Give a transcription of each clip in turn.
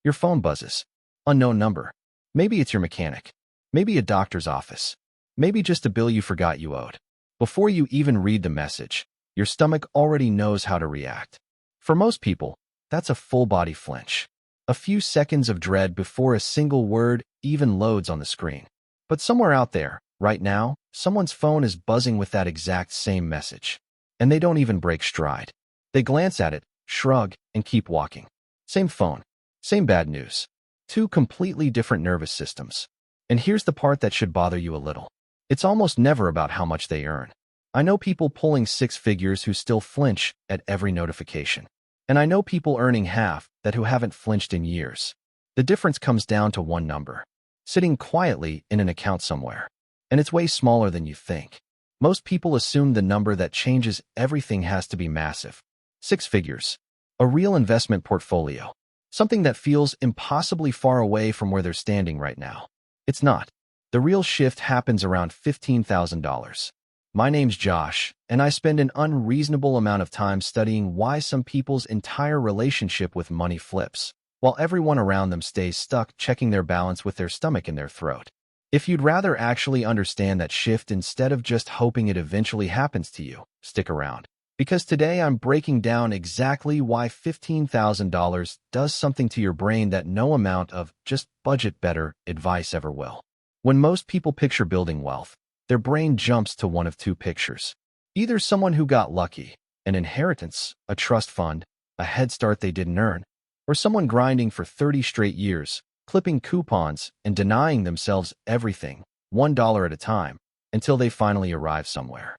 Your phone buzzes. Unknown number. Maybe it's your mechanic. Maybe a doctor's office. Maybe just a bill you forgot you owed. Before you even read the message, your stomach already knows how to react. For most people, that's a full-body flinch. A few seconds of dread before a single word even loads on the screen. But somewhere out there, right now, someone's phone is buzzing with that exact same message. And they don't even break stride. They glance at it, shrug, and keep walking. Same phone. Same bad news. Two completely different nervous systems. And here's the part that should bother you a little. It's almost never about how much they earn. I know people pulling six figures who still flinch at every notification. And I know people earning half that who haven't flinched in years. The difference comes down to one number, sitting quietly in an account somewhere. And it's way smaller than you think. Most people assume the number that changes everything has to be massive. Six figures. A real investment portfolio. Something that feels impossibly far away from where they're standing right now. It's not. The real shift happens around $15,000. My name's Josh, and I spend an unreasonable amount of time studying why some people's entire relationship with money flips, while everyone around them stays stuck checking their balance with their stomach in their throat. If you'd rather actually understand that shift instead of just hoping it eventually happens to you, stick around. Because today I'm breaking down exactly why $15,000 does something to your brain that no amount of just budget better advice ever will. When most people picture building wealth, their brain jumps to one of two pictures. Either someone who got lucky, an inheritance, a trust fund, a head start they didn't earn, or someone grinding for 30 straight years, clipping coupons and denying themselves everything, $1 at a time, until they finally arrive somewhere.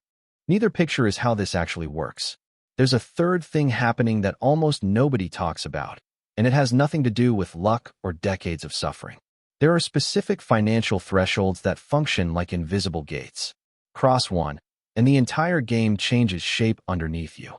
Neither picture is how this actually works. There's a third thing happening that almost nobody talks about, and it has nothing to do with luck or decades of suffering. There are specific financial thresholds that function like invisible gates. Cross one, and the entire game changes shape underneath you.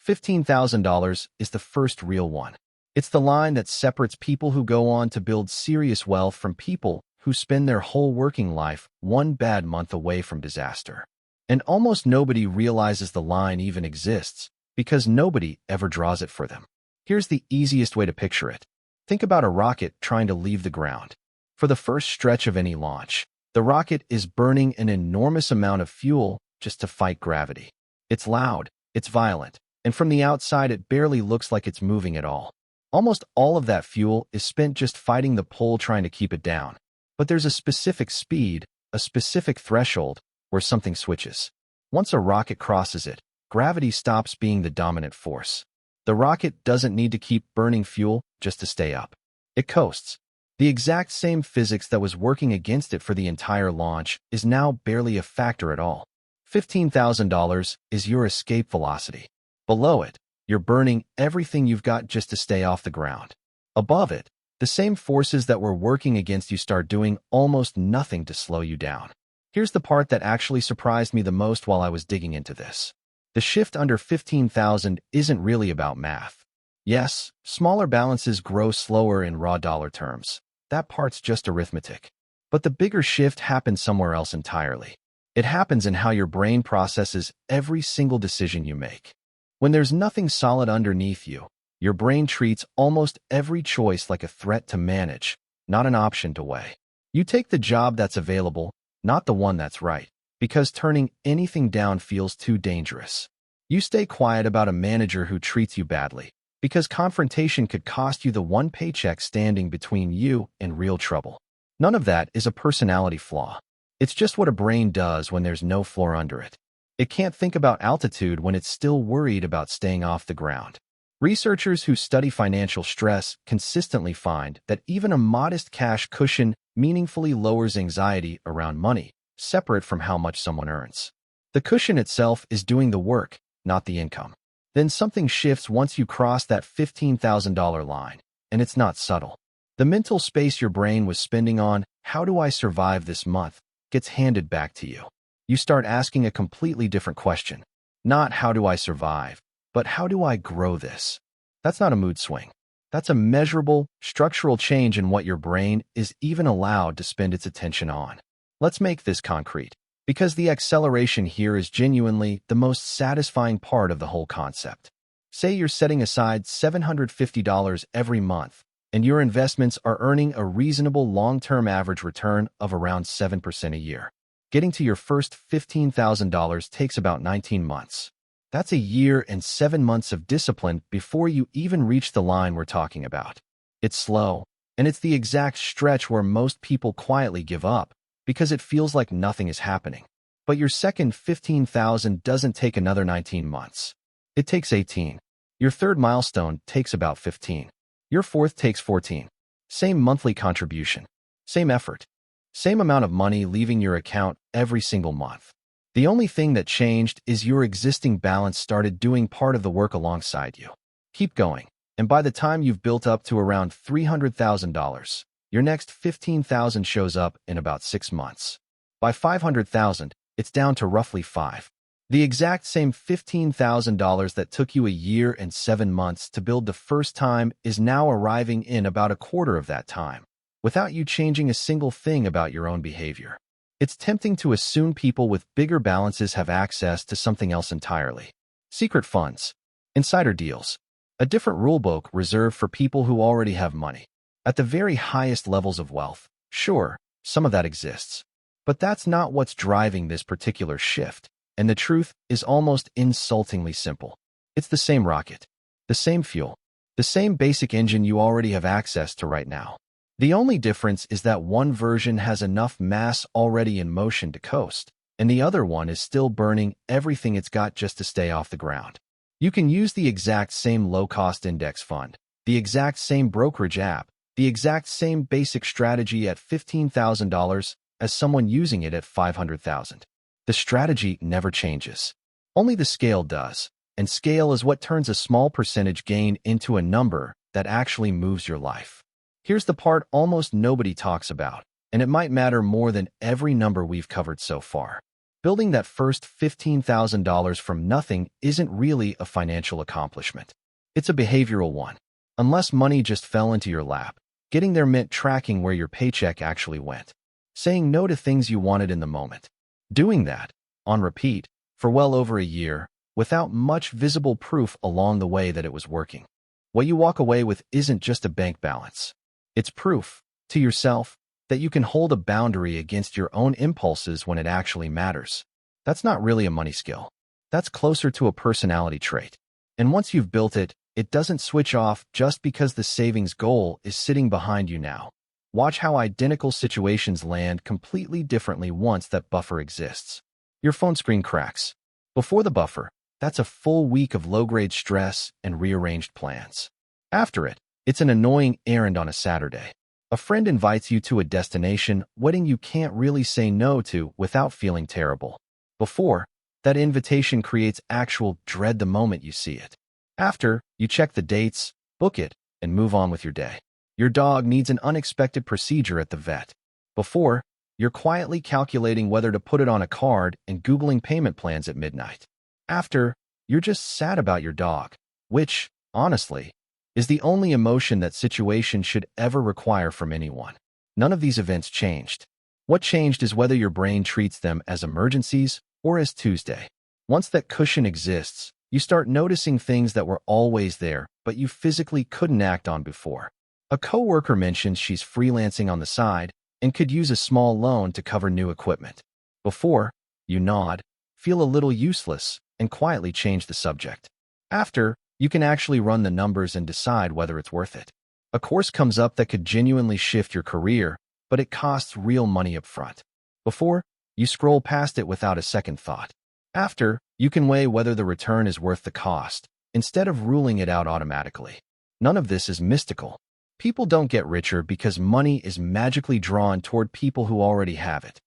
$15,000 is the first real one. It's the line that separates people who go on to build serious wealth from people who spend their whole working life one bad month away from disaster. And almost nobody realizes the line even exists because nobody ever draws it for them. Here's the easiest way to picture it. Think about a rocket trying to leave the ground. For the first stretch of any launch, the rocket is burning an enormous amount of fuel just to fight gravity. It's loud, it's violent, and from the outside it barely looks like it's moving at all. Almost all of that fuel is spent just fighting the pull trying to keep it down. But there's a specific speed, a specific threshold, where something switches. Once a rocket crosses it, gravity stops being the dominant force. The rocket doesn't need to keep burning fuel just to stay up. It coasts. The exact same physics that was working against it for the entire launch is now barely a factor at all. $15,000 is your escape velocity. Below it, you're burning everything you've got just to stay off the ground. Above it, the same forces that were working against you start doing almost nothing to slow you down. Here's the part that actually surprised me the most while I was digging into this. The shift under 15,000 isn't really about math. Yes, smaller balances grow slower in raw dollar terms. That part's just arithmetic. But the bigger shift happens somewhere else entirely. It happens in how your brain processes every single decision you make. When there's nothing solid underneath you, your brain treats almost every choice like a threat to manage, not an option to weigh. You take the job that's available, not the one that's right, because turning anything down feels too dangerous. You stay quiet about a manager who treats you badly, because confrontation could cost you the one paycheck standing between you and real trouble. None of that is a personality flaw. It's just what a brain does when there's no floor under it. It can't think about altitude when it's still worried about staying off the ground. Researchers who study financial stress consistently find that even a modest cash cushion meaningfully lowers anxiety around money, separate from how much someone earns. The cushion itself is doing the work, not the income. Then something shifts once you cross that $15,000 line, and it's not subtle. The mental space your brain was spending on, "How do I survive this month?" gets handed back to you. You start asking a completely different question. Not "how do I survive?" but "how do I grow this?" That's not a mood swing. That's a measurable, structural change in what your brain is even allowed to spend its attention on. Let's make this concrete, because the acceleration here is genuinely the most satisfying part of the whole concept. Say you're setting aside $750 every month, and your investments are earning a reasonable long-term average return of around 7% a year. Getting to your first $15,000 takes about 19 months. That's a year and 7 months of discipline before you even reach the line we're talking about. It's slow, and it's the exact stretch where most people quietly give up because it feels like nothing is happening. But your second 15,000 doesn't take another 19 months. It takes 18. Your third milestone takes about 15. Your fourth takes 14. Same monthly contribution. Same effort. Same amount of money leaving your account every single month. The only thing that changed is your existing balance started doing part of the work alongside you. Keep going, and by the time you've built up to around $300,000, your next 15,000 shows up in about 6 months. By 500,000, it's down to roughly 5. The exact same $15,000 that took you a year and 7 months to build the first time is now arriving in about a quarter of that time, without you changing a single thing about your own behavior. It's tempting to assume people with bigger balances have access to something else entirely. Secret funds, insider deals, a different rulebook reserved for people who already have money. At the very highest levels of wealth, sure, some of that exists. But that's not what's driving this particular shift, and the truth is almost insultingly simple. It's the same rocket, the same fuel, the same basic engine you already have access to right now. The only difference is that one version has enough mass already in motion to coast, and the other one is still burning everything it's got just to stay off the ground. You can use the exact same low-cost index fund, the exact same brokerage app, the exact same basic strategy at $15,000 as someone using it at $500,000. The strategy never changes. Only the scale does, and scale is what turns a small percentage gain into a number that actually moves your life. Here's the part almost nobody talks about, and it might matter more than every number we've covered so far. Building that first $15,000 from nothing isn't really a financial accomplishment. It's a behavioral one. Unless money just fell into your lap, getting there meant tracking where your paycheck actually went, saying no to things you wanted in the moment, doing that, on repeat, for well over a year, without much visible proof along the way that it was working. What you walk away with isn't just a bank balance. It's proof, to yourself, that you can hold a boundary against your own impulses when it actually matters. That's not really a money skill. That's closer to a personality trait. And once you've built it, it doesn't switch off just because the savings goal is sitting behind you now. Watch how identical situations land completely differently once that buffer exists. Your phone screen cracks. Before the buffer, that's a full week of low-grade stress and rearranged plans. After it, it's an annoying errand on a Saturday. A friend invites you to a destination wedding you can't really say no to without feeling terrible. Before, that invitation creates actual dread the moment you see it. After, you check the dates, book it, and move on with your day. Your dog needs an unexpected procedure at the vet. Before, you're quietly calculating whether to put it on a card and Googling payment plans at midnight. After, you're just sad about your dog, which, honestly, is the only emotion that situation should ever require from anyone. None of these events changed. What changed is whether your brain treats them as emergencies or as Tuesday. Once that cushion exists, you start noticing things that were always there, but you physically couldn't act on before. A coworker mentions she's freelancing on the side and could use a small loan to cover new equipment. Before, you nod, feel a little useless, and quietly change the subject. After, you can actually run the numbers and decide whether it's worth it. A course comes up that could genuinely shift your career, but it costs real money up front. Before, you scroll past it without a second thought. After, you can weigh whether the return is worth the cost, instead of ruling it out automatically. None of this is mystical. People don't get richer because money is magically drawn toward people who already have it.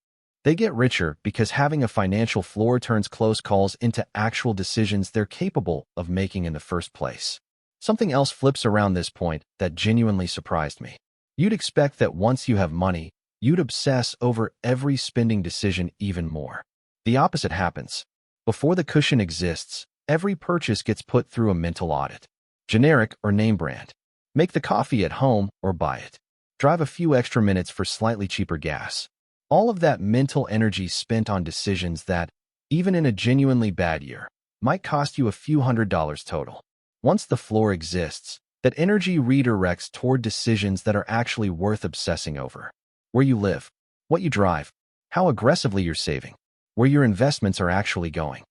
They get richer because having a financial floor turns close calls into actual decisions they're capable of making in the first place. Something else flips around this point that genuinely surprised me. You'd expect that once you have money, you'd obsess over every spending decision even more. The opposite happens. Before the cushion exists, every purchase gets put through a mental audit. Generic or name brand. Make the coffee at home or buy it. Drive a few extra minutes for slightly cheaper gas. All of that mental energy spent on decisions that, even in a genuinely bad year, might cost you a few $100s total. Once the floor exists, That energy redirects toward decisions that are actually worth obsessing over. Where you live, what you drive, how aggressively you're saving, where your investments are actually going.